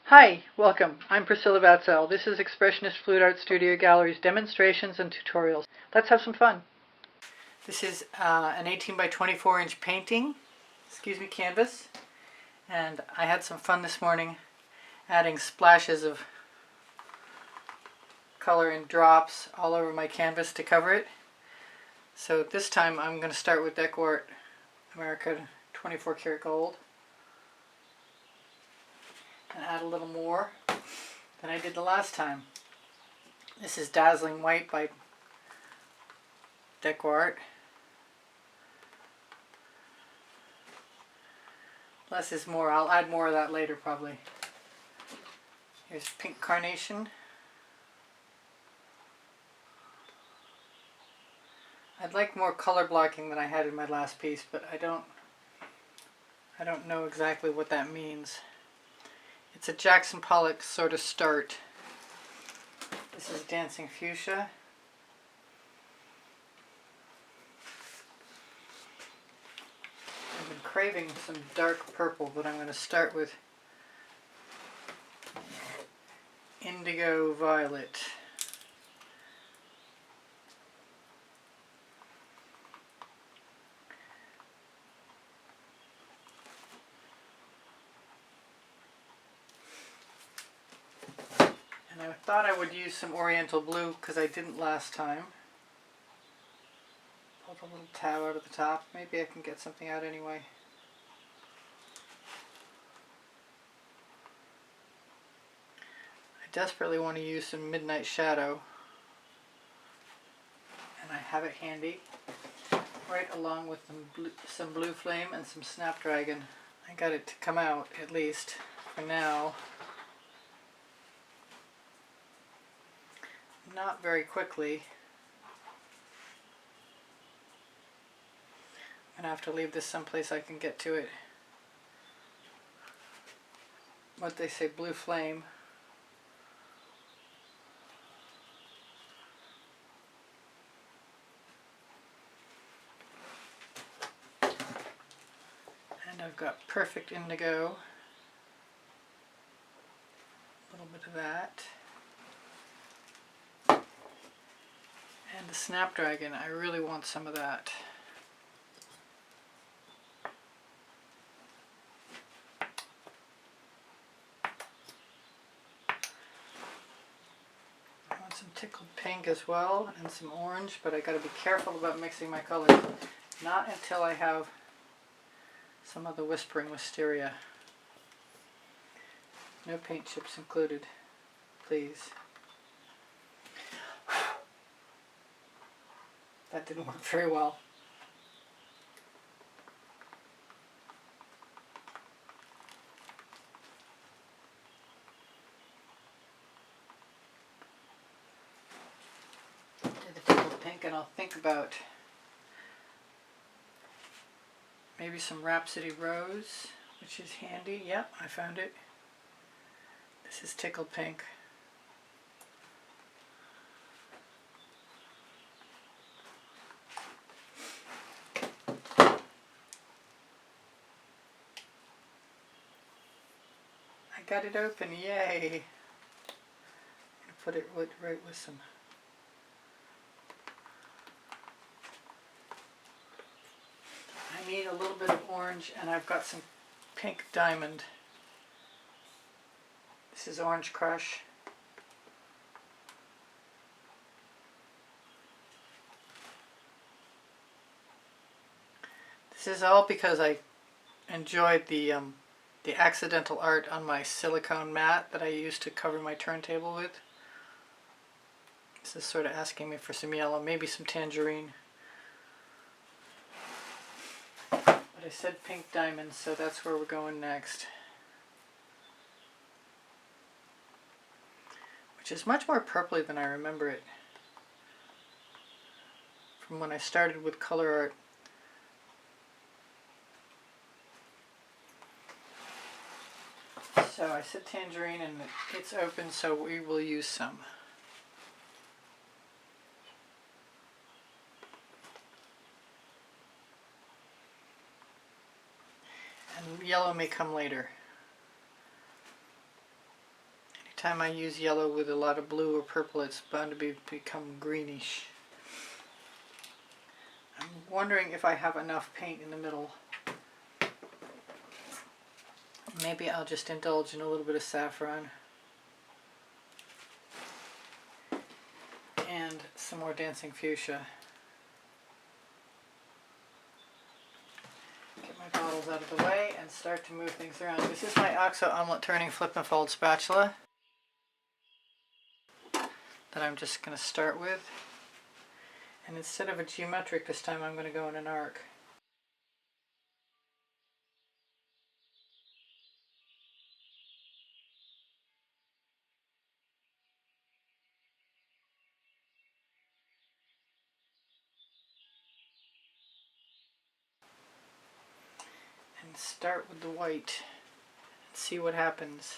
Hi, welcome. I'm Priscilla Batzel. This is Expressionist Fluid Art Studio Gallery's demonstrations and tutorials. Let's have some fun. This is an 18 by 24 inch painting, canvas, and I had some fun this morning adding splashes of color in drops all over my canvas to cover it. So this time I'm going to start with DecoArt America 24 karat gold and add a little more than I did the last time. This is Dazzling White by DecoArt. Less is more. I'll add more of that later probably. Here's Pink Carnation. I'd like more color blocking than I had in my last piece, but I don't know exactly what that means. It's a Jackson Pollock sort of start. This is Dancing Fuchsia. I've been craving some dark purple, but I'm going to start with Indigo Violet. And I thought I would use some Oriental blue because I didn't last time. Pulled a little tab out of the top. Maybe I can get something out anyway. I desperately want to use some Midnight Shadow, and I have it handy, right along with some Blue Flame and some Snapdragon. I got it to come out, at least for now. Not very quickly. I'm going to have to leave this someplace I can get to it. What they say, Blue Flame. And I've got Perfect Indigo. A little bit of that. And the Snapdragon, I really want some of that. I want some Tickled pink as well, and some orange, but I gotta be careful about mixing my colors. Not until I have some of the Whispering Wisteria. No paint chips included, please. That didn't work very well. Do the Tickled pink, and I'll think about maybe some Rhapsody Rose, which is handy. Yep, I found it. This is Tickled pink. I got it open, yay! I'm going to put it right with some. I need a little bit of orange, and I've got some pink diamond. This is Orange Crush. This is all because I enjoyed the accidental art on my silicone mat that I used to cover my turntable with. This is sort of asking me for some yellow, maybe some tangerine. But I said pink diamond, so that's where we're going next. Which is much more purpley than I remember it from when I started with color art. So I said tangerine, and it's open, so we will use some. And yellow may come later. Anytime I use yellow with a lot of blue or purple, it's bound to become greenish. I'm wondering if I have enough paint in the middle. Maybe I'll just indulge in a little bit of saffron and some more dancing fuchsia. Get my bottles out of the way and start to move things around. This is my OXO omelet turning flip and fold spatula that I'm just going to start with. And instead of a geometric this time, I'm going to go in an arc. And start with the white and see what happens.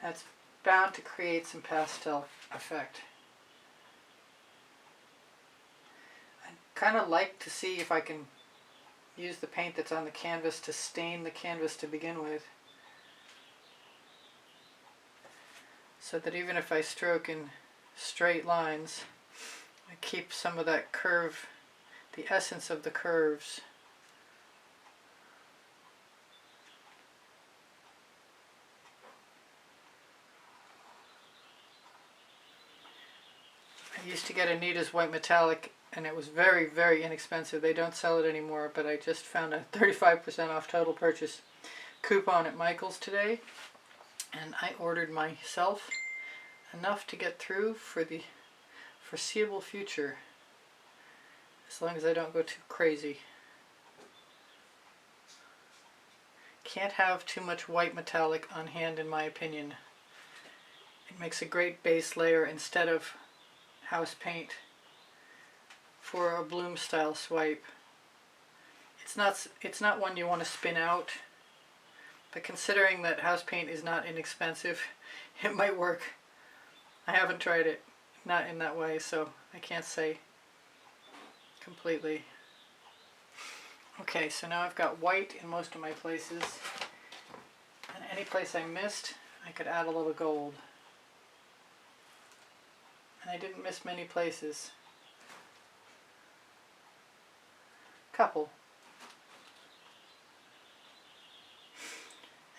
That's bound to create some pastel effect. I kind of like to see if I can use the paint that's on the canvas to stain the canvas to begin with, so that even if I stroke in straight lines, I keep some of that curve, the essence of the curves. I used to get Anita's white metallic, and it was very, very inexpensive. They don't sell it anymore, but I just found a 35% off total purchase coupon at Michael's today, and I ordered myself enough to get through for the foreseeable future, as long as I don't go too crazy. Can't have too much white metallic on hand, in my opinion. It makes a great base layer instead of house paint for a bloom style swipe. It's not one you want to spin out, but considering that house paint is not inexpensive, it might work. I haven't tried it, not in that way, so I can't say completely. Okay, so now I've got white in most of my places, and any place I missed, I could add a little gold. And I didn't miss many places. Couple.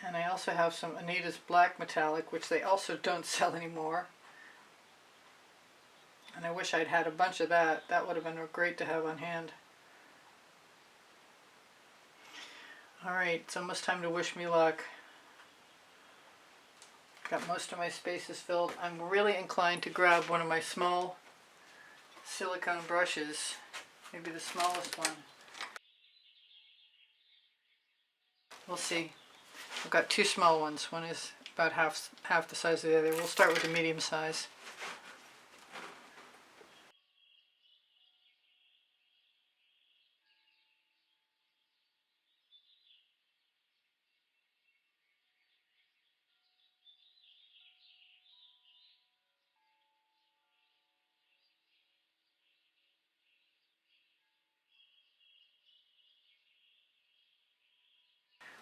And I also have some Anita's black metallic, which they also don't sell anymore. And I wish I'd had a bunch of that. That would have been great to have on hand. Alright, it's almost time to wish me luck. Got most of my spaces filled. I'm really inclined to grab one of my small silicone brushes, maybe the smallest one. We'll see. I've got two small ones. One is about half the size of the other. We'll start with the medium size.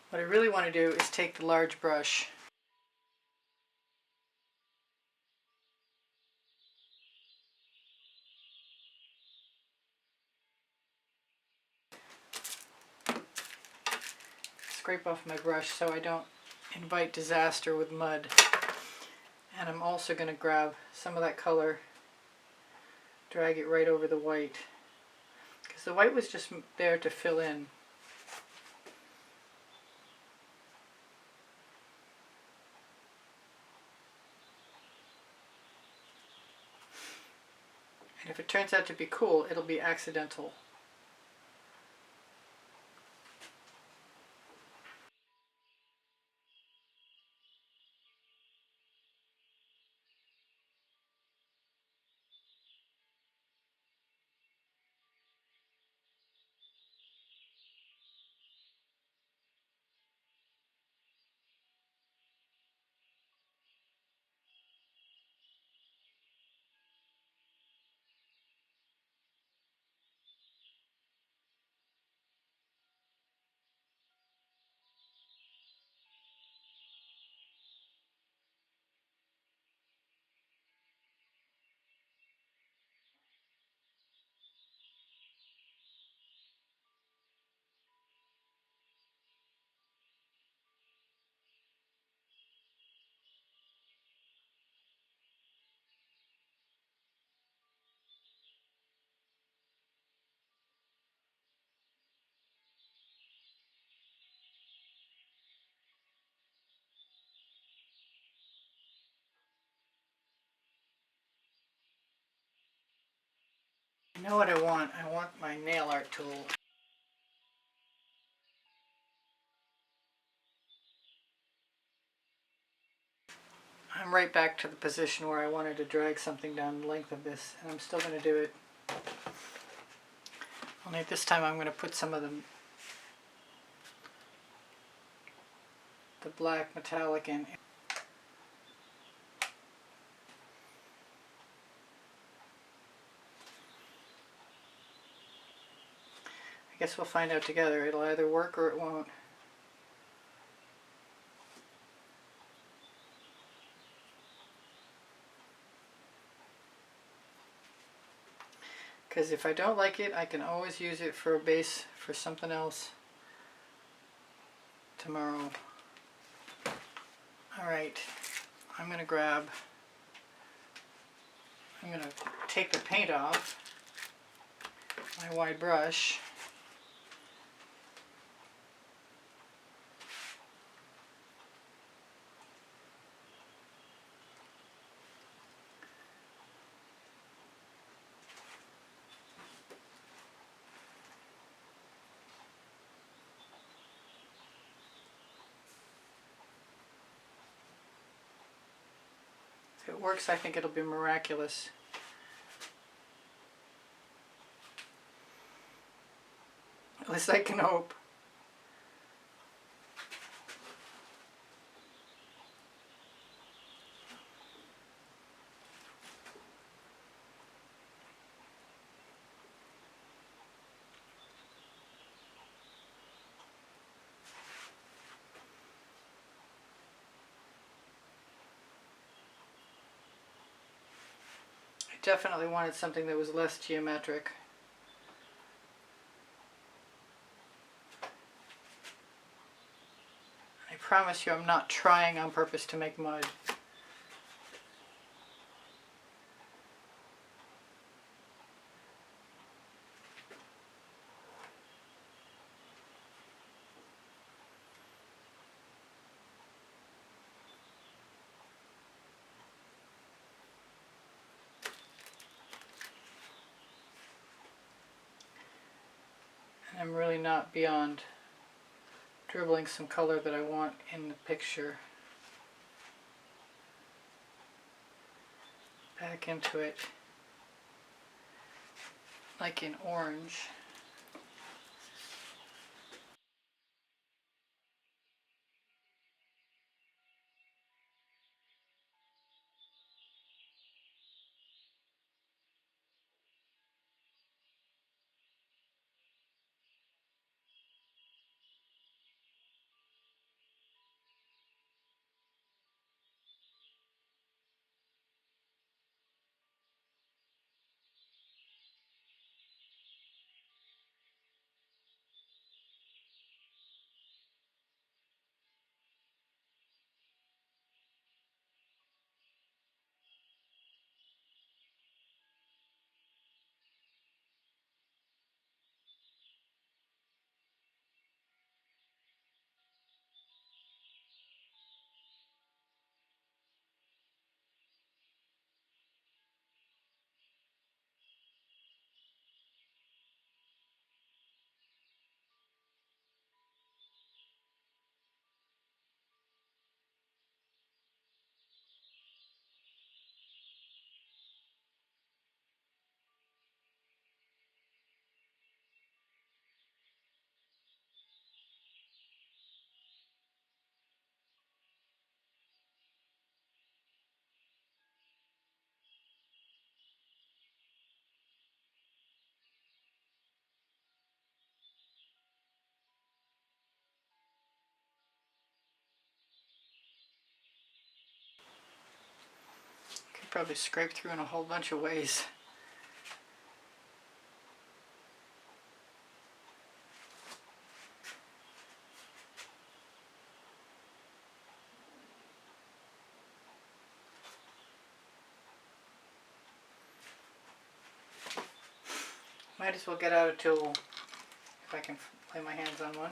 What I really want to do is take the large brush . Scrape off my brush so I don't invite disaster with mud. And I'm also going to grab some of that color, drag it right over the white, because the white was just there to fill in. And if it turns out to be cool, it'll be accidental. I know what I want. I want my nail art tool. I'm right back to the position where I wanted to drag something down the length of this, and I'm still going to do it. Only this time I'm going to put some of the black metallic in. I guess we'll find out together. It'll either work or it won't. Because if I don't like it, I can always use it for a base for something else tomorrow. Alright, I'm going to take the paint off my wide brush. If it works, I think it'll be miraculous. At least I can hope. I definitely wanted something that was less geometric. I promise you I'm not trying on purpose to make mud. And I'm really not beyond dribbling some color that I want in the picture back into it, like in orange. Could probably scrape through in a whole bunch of ways. Might as well get out a tool if I can lay my hands on one.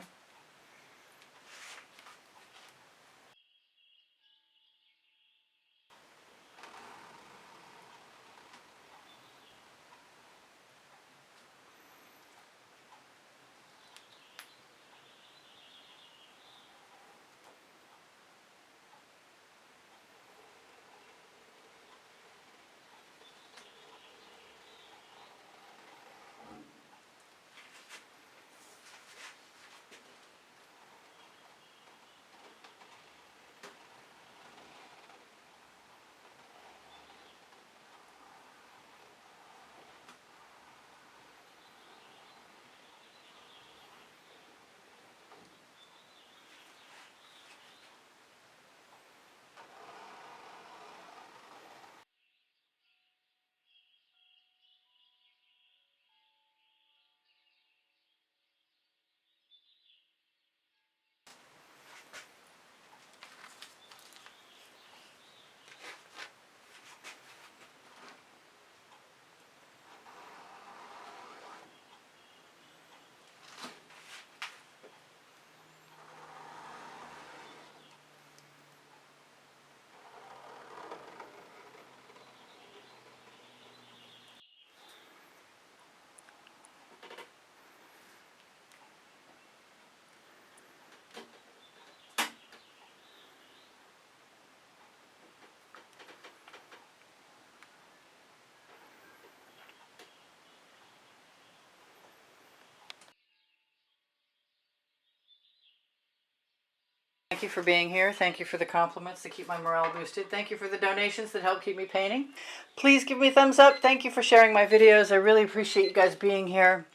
Thank you for being here. Thank you for the compliments that keep my morale boosted. Thank you for the donations that help keep me painting. Please give me a thumbs up. Thank you for sharing my videos. I really appreciate you guys being here.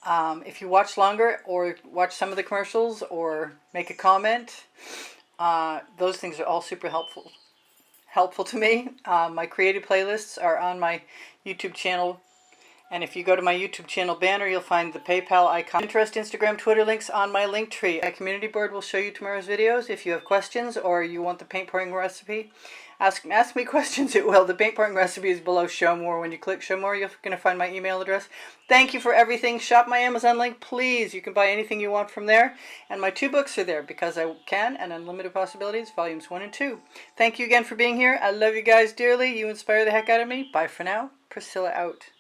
If you watch longer or watch some of the commercials or make a comment, those things are all super helpful to me. My creative playlists are on my YouTube channel. And if you go to my YouTube channel banner, you'll find the PayPal icon. Pinterest, Instagram, Twitter links on my link tree. My community board will show you tomorrow's videos. If you have questions or you want the paint pouring recipe, ask me questions, it will. The paint pouring recipe is below Show More. When you click Show More, you're going to find my email address. Thank you for everything. Shop my Amazon link, please. You can buy anything you want from there. And my 2 books are there, Because I Can and Unlimited Possibilities, Volumes 1 and 2. Thank you again for being here. I love you guys dearly. You inspire the heck out of me. Bye for now. Priscilla out.